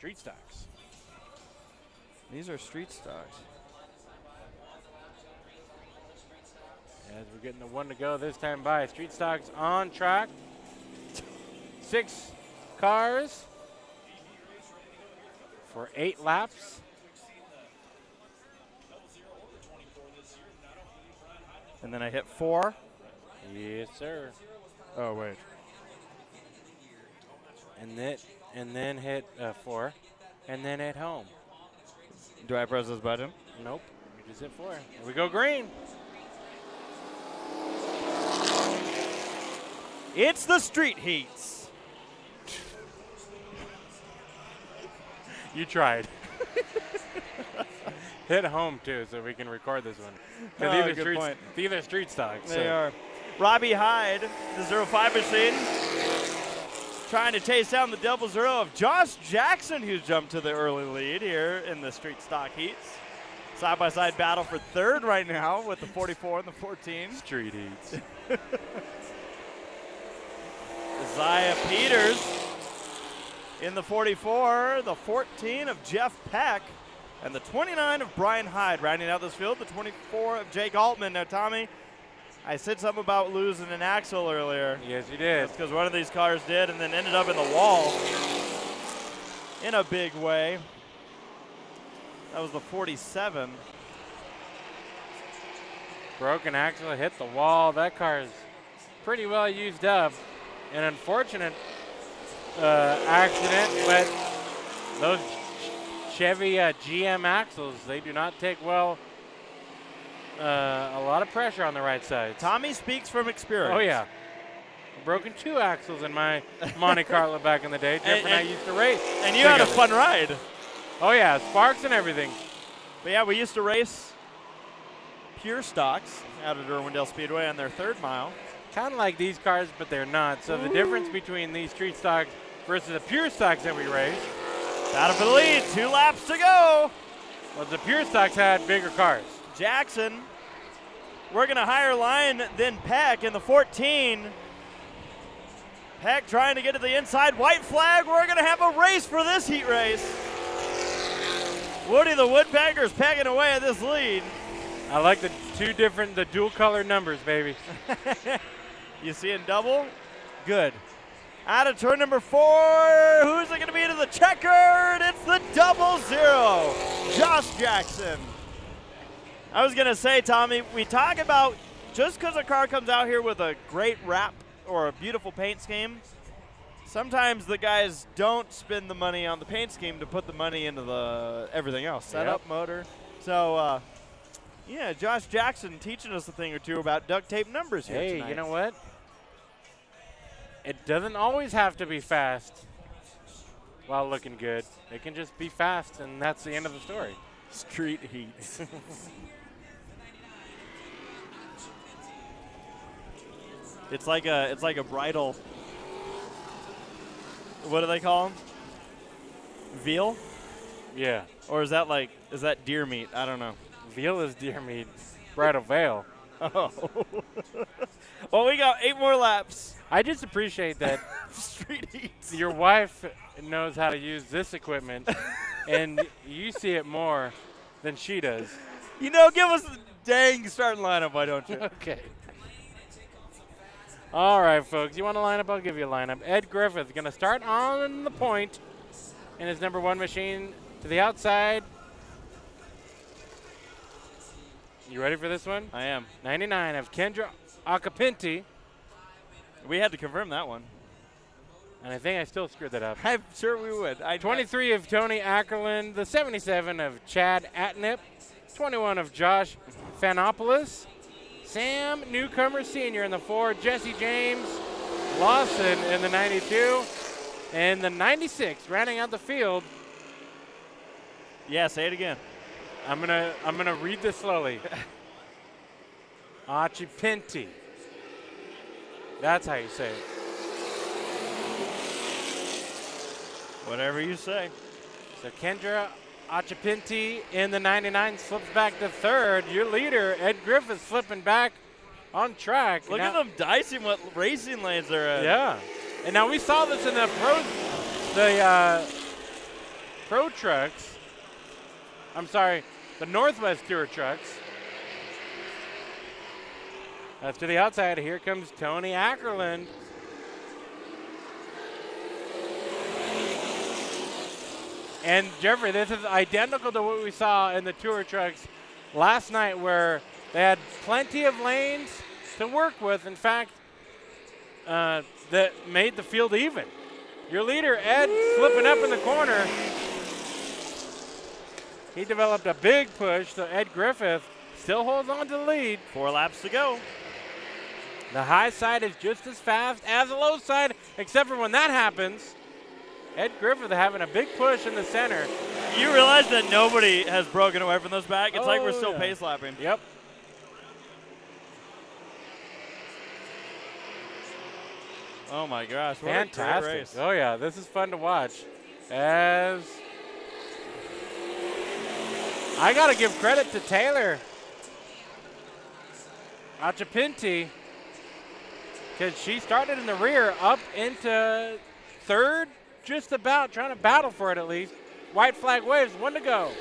street stocks. These are street stocks. As we're getting the one to go this time by. Street stocks on track. 6 cars for 8 laps. And then I hit 4. Yes, sir. Oh, wait. And then hit 4. And then hit home. Do I press this button? Nope. You just hit 4. Here we go green. It's the street heats. You tried. Hit home, too, so we can record this one. Oh, good point. These are street stocks. They are. Robbie Hyde, the 05 machine, trying to chase down the 00 of Josh Jackson, who's jumped to the early lead here in the street stock heats. Side-by-side battle for third right now with the 44 and the 14. Street heats. Isaiah Peters in the 44, the 14 of Jeff Peck, and the 29 of Brian Hyde rounding out this field, the 24 of Jake Altman. Now, Tommy, I said something about losing an axle earlier. Yes, you did. That's because one of these cars did and then ended up in the wall in a big way. That was the 47. Broken axle hit the wall. That car is pretty well used up. An unfortunate accident, but those Chevy GM axles, they do not take well a lot of pressure on the right side. Tommy speaks from experience. Oh, yeah. I've broken 2 axles in my Monte Carlo back in the day. Jeff and I used to race. And you had a fun ride. Oh, yeah, sparks and everything. But, yeah, we used to race pure stocks out at Irwindale Speedway on their 3rd mile. Kind of like these cars, but they're not. So the difference between these street stocks versus the pure stocks that we race. Battle for the lead, 2 laps to go. Well, the pure stocks had bigger cars. Jackson working a higher line than Peck in the 14. Peck trying to get to the inside. White flag. We're going to have a race for this heat race. Woody the Woodpecker's pegging away at this lead. I like the dual color numbers, baby. You see in double? Good. Out of turn number 4, who's it going to be to the checkered? It's the 00, Josh Jackson. I was going to say, Tommy, we talk about just because a car comes out here with a great wrap or a beautiful paint scheme, sometimes the guys don't spend the money on the paint scheme to put the money into the everything else, setup, motor. So, yeah, Josh Jackson teaching us a thing or two about duct tape numbers here tonight. Hey, you know what? It doesn't always have to be fast while looking good. It can just be fast, and that's the end of the story. Street heats. It's like a bridal. What do they call them? Veal? Yeah. Or is that deer meat? I don't know. Veal is deer meat. Bridal veil. Oh. Well, we got 8 more laps. I just appreciate that Street heats. your wife knows how to use this equipment, and you see it more than she does. You know, give us the dang starting lineup, why don't you? Okay. All right, folks. You want a lineup? I'll give you a lineup. Ed Griffith going to start on the point in his number 1 machine to the outside. You ready for this one? I am. 99 of Kendra Acapinti. We had to confirm that one. And I think I still screwed that up. I'm sure we would. 23 of Tony Ackerland. The 77 of Chad Atnip. 21 of Josh Fanopoulos. Sam Newcomer Sr. in the 4. Jesse James Lawson in the 92. And the 96 rounding out the field. Yeah, say it again. I'm gonna read this slowly. Acapinti. That's how you say it. Whatever you say. So Kendra Acapinti in the 99 slips back to 3rd. Your leader, Ed Griffith, slipping back on track. Look at them dicing what racing lanes they're in. Yeah. And now we saw this in the Pro trucks. I'm sorry, the Northwest Tour trucks. That's to the outside. Here comes Tony Ackerland. And Jeffrey, this is identical to what we saw in the Tour trucks last night, where they had plenty of lanes to work with. In fact, that made the field even. Your leader, Ed, slipping up in the corner. He developed a big push, so Ed Griffith still holds on to the lead. 4 laps to go. The high side is just as fast as the low side, except for when that happens. Ed Griffith having a big push in the center. You realize that nobody has broken away from those back? It's like we're still pace lapping. Yep. Oh my gosh, what fantastic. a great race. Oh yeah, this is fun to watch. As I gotta give credit to Taylor Achapinti, because she started in the rear up into third, just about trying to battle for it at least. White flag waves, 1 to go.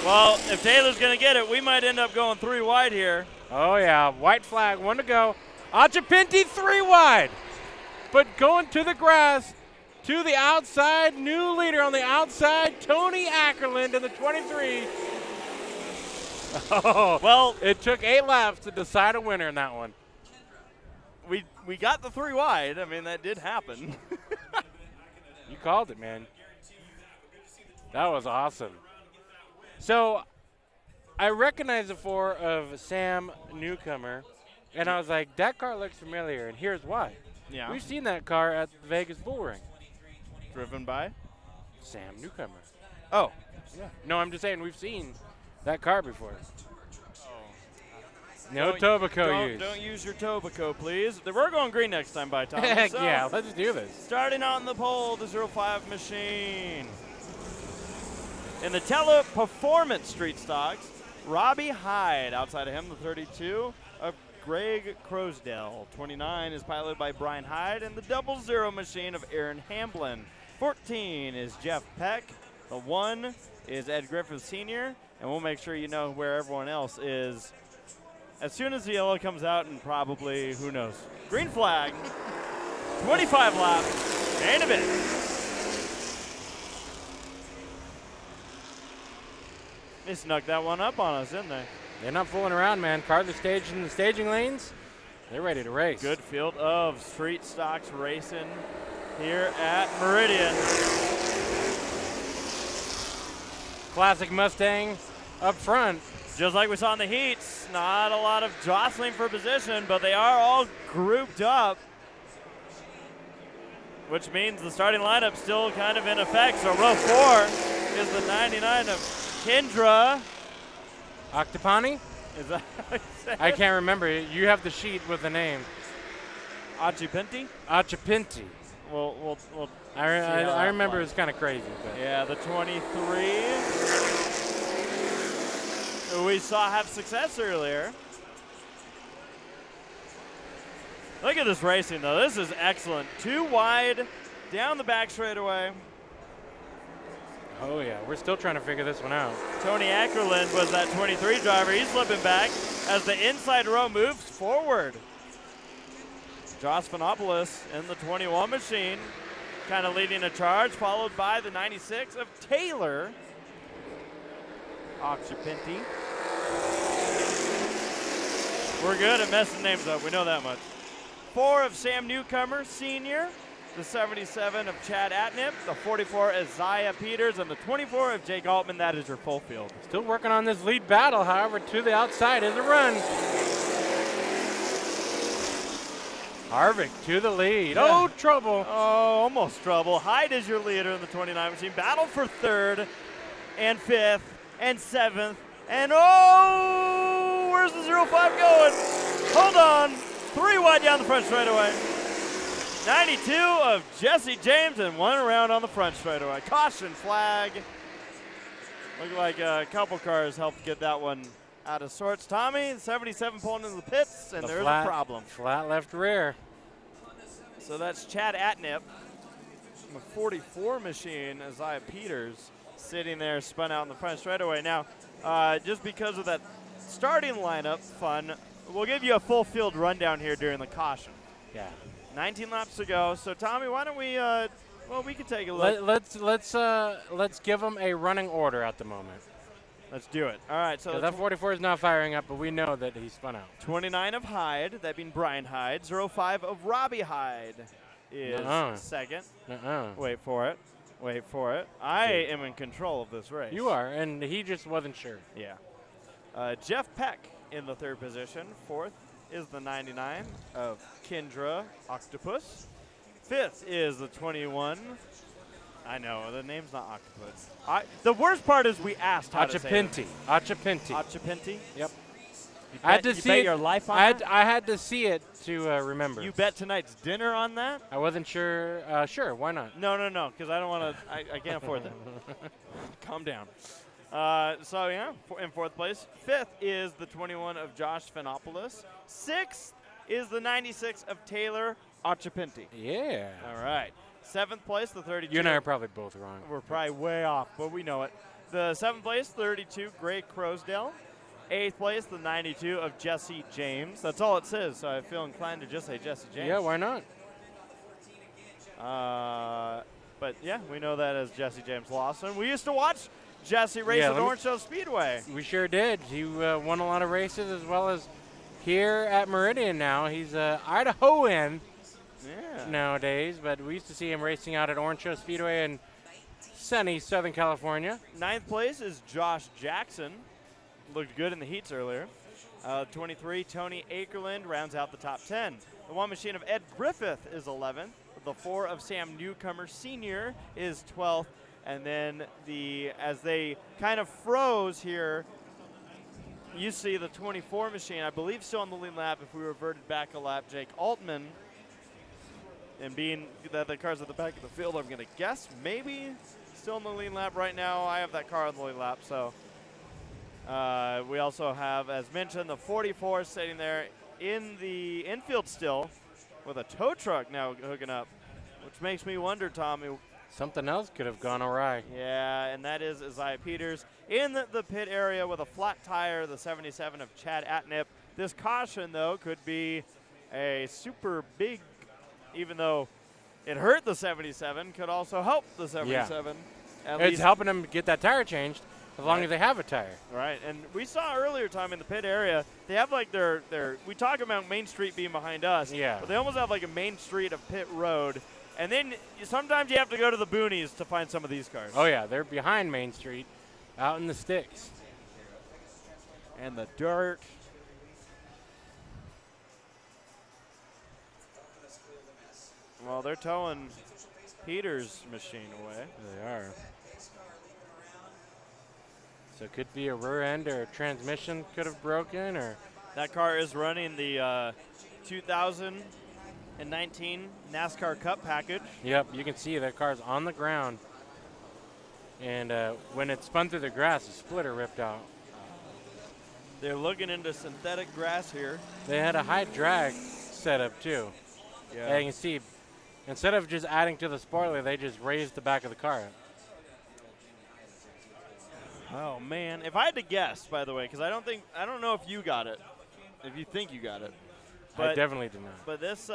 Well, if Taylor's gonna get it, we might end up going 3 wide here. Oh yeah, white flag, 1 to go. Achapinti 3 wide, but going to the grass, to the outside, new leader on the outside, Tony Ackerland in the 23. Oh, well, it took 8 laps to decide a winner in that one. We got the 3 wide. I mean, that did happen. You called it, man. That was awesome. So I recognized the 4 of Sam Newcomer, and I was like, that car looks familiar, and here's why. Yeah. We've seen that car at the Vegas Bull Ring. Driven by? Sam Newcomer. Oh. Yeah. No, I'm just saying we've seen that car before. No Don't- Tobacco use. Don't use your Tobacco, please. We're going green next time by Tom. Heck So, yeah, let's do this. starting on the pole, the 05 machine. In the Tele Performance Street Stocks, Robbie Hyde. Outside of him, the 32 of Greg Crosdell. 29 is piloted by Brian Hyde, and the 00 machine of Aaron Hamblin. 14 is Jeff Peck. The 1 is Ed Griffith Sr., and we'll make sure you know where everyone else is as soon as the yellow comes out, and probably, who knows. Green flag, 25 laps, and a bit. They snuck that one up on us, didn't they? They're not fooling around, man. Cars are staged in the staging lanes. They're ready to race. Good field of street stocks racing here at Meridian. Classic Mustang up front. Just like we saw in the heats, not a lot of jostling for position, but they are all grouped up, which means the starting lineup still kind of in effect. So row 4 is the 99 of Kendra. Octopani? Is that how you say I it? can't remember. You have the sheet with the name. Achapinti? Achapinti. We'll I remember it was kind of crazy. But. Yeah, the 23. Who we saw have success earlier. Look at this racing, though. This is excellent. 2 wide, down the back straightaway. Oh, yeah. We're still trying to figure this one out. Tony Ackerland was that 23 driver. He's slipping back as the inside row moves forward. Josh Fanopoulos in the 21 machine, kind of leading a charge, followed by the 96 of Taylor Achapinti. We're good at messing names up. We know that much. 4 of Sam Newcomer, Sr., the 77 of Chad Atnip, the 44 is Zaya Peters, and the 24 of Jake Altman. That is your full field. Still working on this lead battle, however, to the outside is a run. Harvick to the lead. Yeah. Oh, trouble. Oh, almost trouble. Hyde is your leader in the 29 machine. Battle for 3rd and 5th and 7th. And oh, where's the 05 going? Hold on. 3 wide down the front straightaway. 92 of Jesse James and 1 around on the front straightaway. Caution flag. Looked like a couple cars helped get that one out of sorts. Tommy, 77 pulling into the pits, and there's a problem. Flat left rear. So that's Chad Atnip. the 44 machine, Isaiah Peters, sitting there, spun out in the front straightaway. Now, just because of that starting lineup fun, we'll give you a full field rundown here during the caution. Yeah. 19 laps to go. So, Tommy, why don't we, well, we can take a look. Let's give them a running order at the moment. Let's do it. All right. So that 44 is not firing up, but we know that he's spun out. 29 of Hyde, that being Brian Hyde. 05 of Robbie Hyde is second. Wait for it. Wait for it. I am in control of this race. You are, and he just wasn't sure. Yeah. Jeff Peck in the third position. Fourth is the 99 of Kendra Octopus. Fifth is the 21. I know, the name's not Octopus. The worst part is we asked how to say it. Achapinti. Achapinti? Yep. I had to see your life on that? I had to see it to remember. You bet tonight's dinner on that? I wasn't sure. Sure, why not? No, because I don't want to. I can't afford that. Calm down. So, yeah, in fourth place. Fifth is the 21 of Josh Phenopoulos. Sixth is the 96 of Taylor Achapinti. Yeah. All right. Seventh place, the 32. You and I are probably both wrong. We're probably way off, but we know it. The seventh place, 32, Gray Crosdale. Eighth place, the 92 of Jesse James. That's all it says, so I feel inclined to just say Jesse James. Yeah, why not? But, yeah, we know that as Jesse James Lawson. We used to watch Jesse race at Orange Show Speedway. We sure did. He won a lot of races as well as here at Meridian now. He's Idahoan. Nowadays, but we used to see him racing out at Orange Show Speedway in sunny Southern California. Ninth place is Josh Jackson. Looked good in the heats earlier. 23, Tony Akerland rounds out the top 10. The one machine of Ed Griffith is 11th. The 4 of Sam Newcomer Sr. is 12th. And then as they kind of froze here, you see the 24 machine, I believe still on the lead lap if we reverted back a lap, Jake Altman. And being that the car's at the back of the field, I'm going to guess maybe still in the lead lap right now. I have that car on the lead lap. So we also have, as mentioned, the 44 sitting there in the infield still with a tow truck now hooking up, which makes me wonder, Tommy. Something else could have gone awry. Yeah, and that is Isaiah Peters in the pit area with a flat tire, the 77 of Chad Atnip. This caution, though, could be a super big, even though it hurt the 77, could also help the 77. Yeah. It's helping them get that tire changed as long as they have a tire. Right, and we saw earlier, Tom, in the pit area, they have like their we talk about Main Street being behind us, but they almost have like a Main Street of pit road. And then sometimes you have to go to the boonies to find some of these cars. Oh, yeah, they're behind Main Street, out in the sticks. And the dirt. Well, they're towing Peter's machine away. They are. So it could be a rear end or a transmission could have broken, or that car is running the 2019 NASCAR Cup package. Yep, you can see that car's on the ground. And when it spun through the grass, the splitter ripped out. They're looking into synthetic grass here. They had a high drag setup too. Yeah. And you can see, instead of just adding to the spoiler, they just raised the back of the car up. Oh man, if I had to guess, by the way, because I don't know if you got it, if you think you got it. But I definitely did not. But this,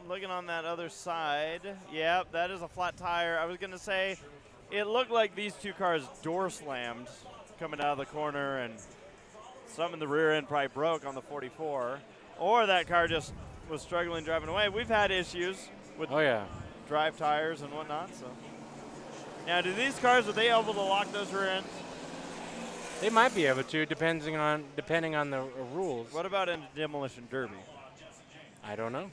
looking on that other side, yeah, that is a flat tire. I was going to say, it looked like these two cars door slammed coming out of the corner, and some in the rear end probably broke on the 44. Or that car just was struggling driving away. We've had issues with drive tires and whatnot. So now, do these cars, are they able to lock those rear ends? They might be able to, depending on the rules. What about in a demolition derby? I don't know.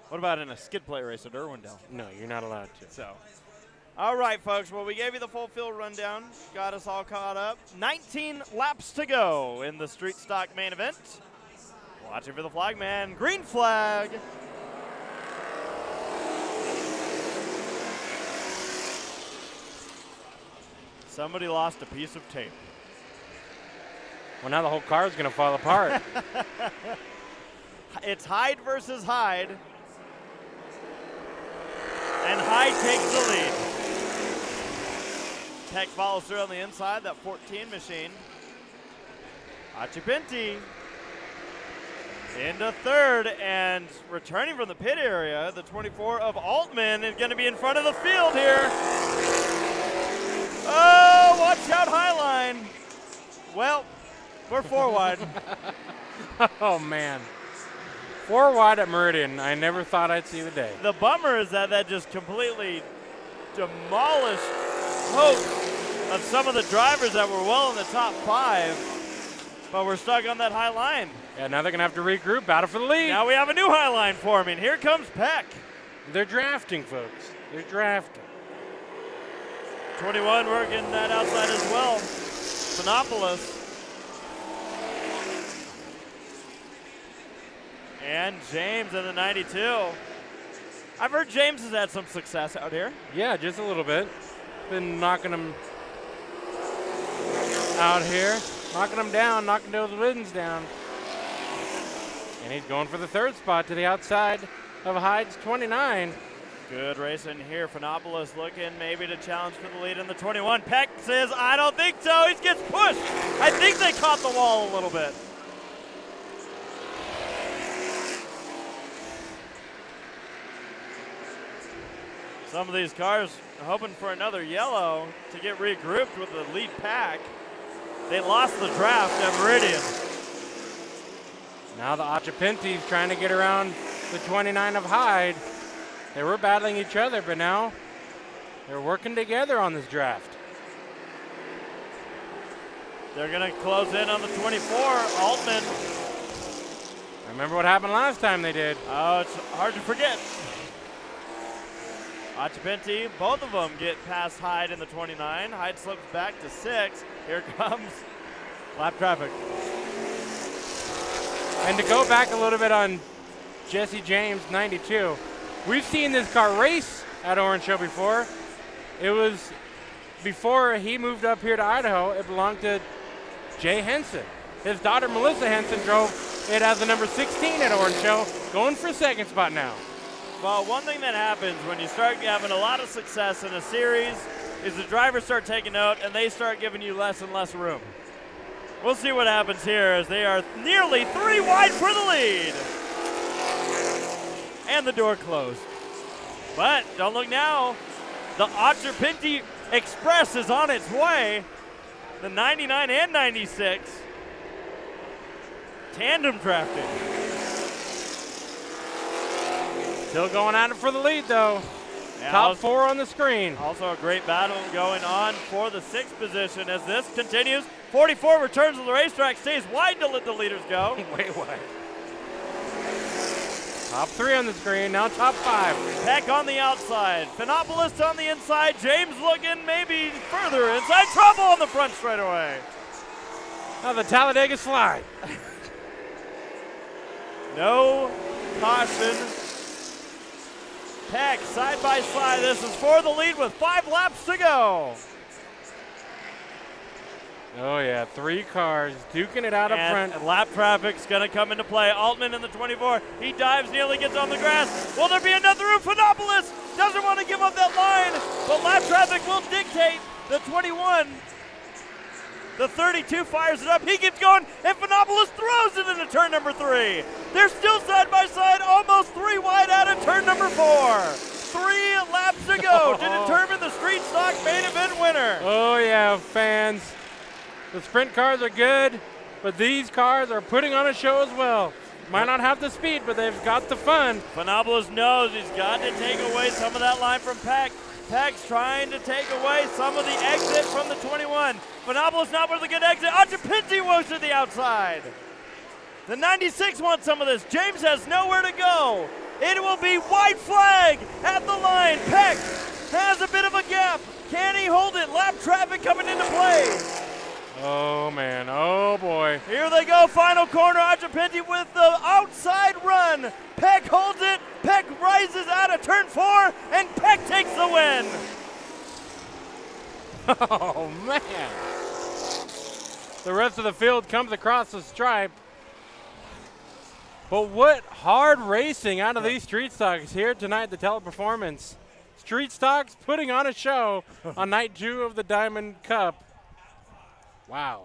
What about in a skid plate race at Irwindale? No, you're not allowed to. So, all right, folks. Well, we gave you the full field rundown. Got us all caught up. 19 laps to go in the street stock main event. Watching for the flag man. Green flag. Somebody lost a piece of tape. Well, now the whole car is going to fall apart. It's Hyde versus Hyde. And Hyde takes the lead. Peck follows through on the inside, that 14 machine. Achipinti into third, and returning from the pit area, the 24 of Altman is going to be in front of the field here. Oh, watch out, Highline. Well, we're 4 wide. Oh, man. 4 wide at Meridian. I never thought I'd see the day. The bummer is that just completely demolished hope of some of the drivers that were well in the top 5, but we're stuck on that high line. Yeah, now they're going to have to regroup, battle for the lead. Now we have a new high line forming. Here comes Peck. They're drafting, folks. They're drafting. 21 working that outside as well. Phenopoulos. And James in the 92. I've heard James has had some success out here. Yeah, just a little bit. Been knocking them out here. Knocking them down, knocking those wins down. And he's going for the 3rd spot to the outside of Hyde's 29. Good racing here. Phenopoulos looking maybe to challenge for the lead in the 21. Peck says, I don't think so. He gets pushed. I think they caught the wall a little bit. Some of these cars are hoping for another yellow to get regrouped with the lead pack. They lost the draft at Meridian. Now the Achipinti's trying to get around the 29 of Hyde. They were battling each other, but now they're working together on this draft. They're going to close in on the 24, Altman. Remember what happened last time they did. Oh, it's hard to forget. Achipinti, both of them get past Hyde in the 29. Hyde slips back to 6. Here comes lap traffic. And to go back a little bit on Jesse James, 92. We've seen this car race at Orange Show before. It was before he moved up here to Idaho. It belonged to Jay Henson. His daughter Melissa Henson drove it as the number 16 at Orange Show, going for 2nd spot now. Well, one thing that happens when you start having a lot of success in a series is the drivers start taking note and they start giving you less and less room. We'll see what happens here as they are nearly 3 wide for the lead. And the door closed. But don't look now. The Achipinti Express is on its way. The 99 and 96. Tandem drafting. Still going at it for the lead, though. Yeah, Top 4 on the screen. Also a great battle going on for the 6th position as this continues. 44 returns to the racetrack, stays wide to let the leaders go. Way wide. Top 3 on the screen, now top 5. Peck on the outside, Phenopoulos on the inside, James looking maybe further inside, trouble on the front straightaway. Now the Talladega slide. No caution. Peck side by side, this is for the lead with 5 laps to go. Oh yeah, 3 cars duking it out up front. And lap traffic's gonna come into play. Altman in the 24, he dives, nearly gets on the grass. Will there be another room? Phenopoulos doesn't want to give up that line, but lap traffic will dictate the 21. The 32 fires it up, he keeps going, and Phenopoulos throws it into turn number 3. They're still side by side, almost 3 wide out of turn number 4. 3 laps to go to determine the street stock main event winner. Oh yeah, fans. The sprint cars are good, but these cars are putting on a show as well. Might not have the speed, but they've got the fun. Phenopoulos knows he's got to take away some of that line from Peck. Peck's trying to take away some of the exit from the 21. Phenopoulos not with a good exit. Achipinti goes to the outside. The 96 wants some of this. James has nowhere to go. It will be white flag at the line. Peck has a bit of a gap. Can he hold it? Lap traffic coming into play. Oh man, oh boy. Here they go, final corner. Achipinti with the outside run. Peck holds it. Peck rises out of turn 4, and Peck takes the win. Oh man. The rest of the field comes across the stripe. But what hard racing out of these street stocks here tonight at the Teleperformance. Street Stocks putting on a show on night 2 of the Diamond Cup. Wow.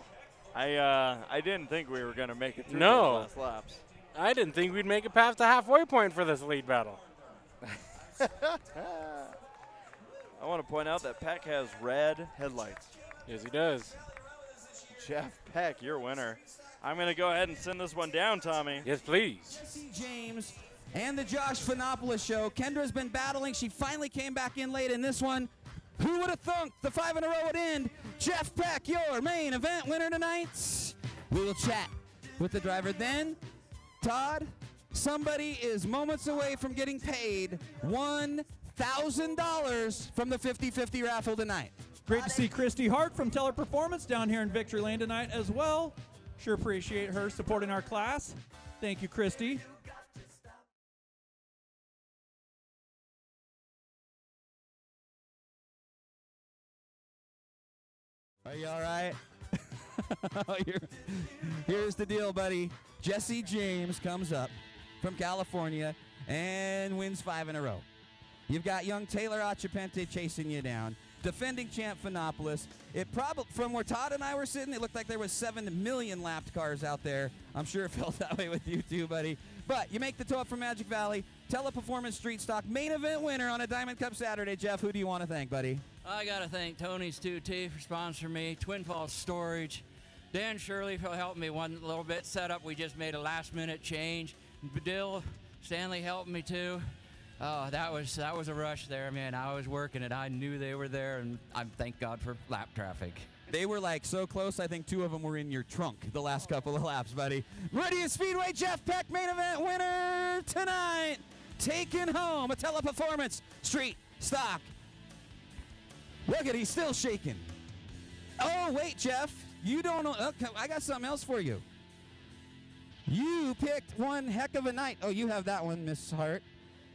I didn't think we were going to make it through No. those last laps. I didn't think we'd make it past the halfway point for this lead battle. I want to point out that Peck has red headlights. Yes, he does. Jeff Peck, your winner. I'm going to go ahead and send this one down, Tommy. Yes, please. Jesse James and the Josh Fanopoulos show. Kendra's been battling. She finally came back in late in this one. Who would have thunk the 5 in a row would end? Jeff Peck, your main event winner tonight. We will chat with the driver then. Todd, somebody is moments away from getting paid $1,000 from the 50-50 raffle tonight. Great to see Christy Hart from Teleperformance down here in Victory Lane tonight as well. Sure appreciate her supporting our class. Thank you, Christy. Are you all right? Here's the deal, buddy. Jesse James comes up from California and wins 5 in a row. You've got young Taylor Achapente chasing you down. Defending champ Fanopoulos. It probably, from where Todd and I were sitting, it looked like there was 7 million lapped cars out there. I'm sure it felt that way with you too, buddy. But you make the tow up from Magic Valley. Teleperformance Street Stock main event winner on a Diamond Cup Saturday. Jeff, who do you want to thank, buddy? I got to thank Tony's 2T for sponsoring me, Twin Falls Storage, Dan Shirley for helping me one little bit setup. We just made a last-minute change. Dill, Stanley helped me too. Oh, that was a rush there, man. I was working it. I knew they were there, and I thank God for lap traffic. They were like so close, I think 2 of them were in your trunk the last couple of laps, buddy. Meridian Speedway, Jeff Peck, main event winner tonight. Taking home a Teleperformance Street Stock. Look at, he's still shaking. Oh, wait, Jeff. You don't know. Okay, I got something else for you. You picked one heck of a night. Oh, you have that one, Miss Hart.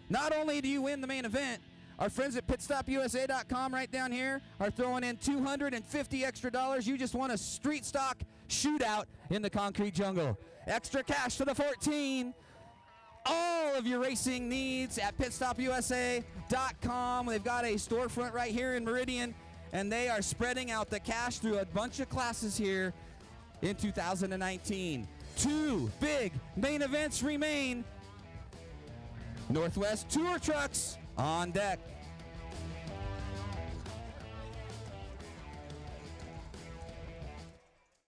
Not only do you win the main event, our friends at pitstopusa.com right down here are throwing in $250 extra. You just won a street stock shootout in the concrete jungle. Extra cash to the 14. All of your racing needs at pitstopusa.com. They've got a storefront right here in Meridian, and they are spreading out the cash through a bunch of classes here in 2019. 2 big main events remain. Northwest Tour trucks on deck.